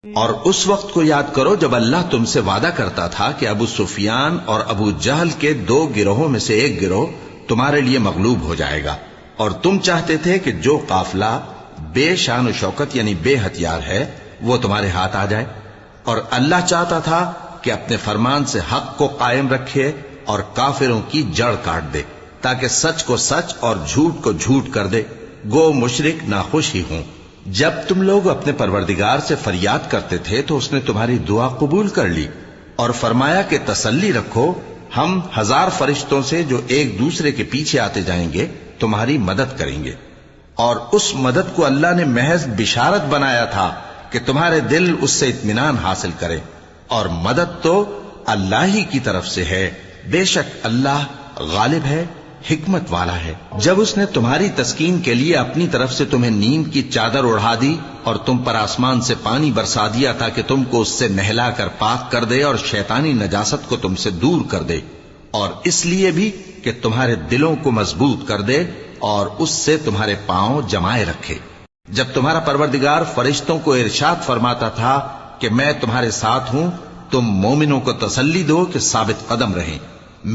اور اس وقت کو یاد کرو جب اللہ تم سے وعدہ کرتا تھا کہ ابو سفیان اور ابو جہل کے 2 گروہوں میں سے ایک گروہ تمہارے لیے مغلوب ہو جائے گا، اور تم چاہتے تھے کہ جو قافلہ بے شان و شوکت یعنی بے ہتھیار ہے وہ تمہارے ہاتھ آ جائے، اور اللہ چاہتا تھا کہ اپنے فرمان سے حق کو قائم رکھے اور کافروں کی جڑ کاٹ دے، تاکہ سچ کو سچ اور جھوٹ کو جھوٹ کر دے، گو مشرک ناخوش ہی ہوں۔ جب تم لوگ اپنے پروردگار سے فریاد کرتے تھے تو اس نے تمہاری دعا قبول کر لی اور فرمایا کہ تسلی رکھو، ہم 1000 فرشتوں سے جو ایک دوسرے کے پیچھے آتے جائیں گے تمہاری مدد کریں گے۔ اور اس مدد کو اللہ نے محض بشارت بنایا تھا کہ تمہارے دل اس سے اطمینان حاصل کرے، اور مدد تو اللہ ہی کی طرف سے ہے، بے شک اللہ غالب ہے، حکمت والا ہے۔ جب اس نے تمہاری تسکین کے لیے اپنی طرف سے تمہیں نیند کی چادر اڑھا دی اور تم پر آسمان سے پانی برسا دیا تاکہ تم کو اس سے نہلا کر پاک کر دے اور شیطانی نجاست کو تم سے دور کر دے، اور اس لیے بھی کہ تمہارے دلوں کو مضبوط کر دے اور اس سے تمہارے پاؤں جمائے رکھے۔ جب تمہارا پروردگار فرشتوں کو ارشاد فرماتا تھا کہ میں تمہارے ساتھ ہوں، تم مومنوں کو تسلی دو کہ ثابت قدم رہیں،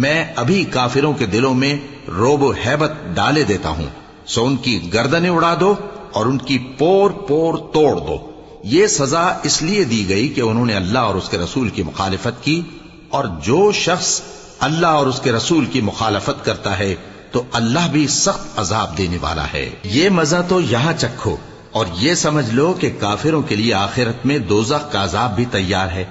میں ابھی کافروں کے دلوں میں روب و ہیبت ڈالے دیتا ہوں، سو ان کی گردنیں اڑا دو اور ان کی پور پور توڑ دو۔ یہ سزا اس لیے دی گئی کہ انہوں نے اللہ اور اس کے رسول کی مخالفت کی، اور جو شخص اللہ اور اس کے رسول کی مخالفت کرتا ہے تو اللہ بھی سخت عذاب دینے والا ہے۔ یہ مزہ تو یہاں چکھو، اور یہ سمجھ لو کہ کافروں کے لیے آخرت میں دوزخ کا عذاب بھی تیار ہے۔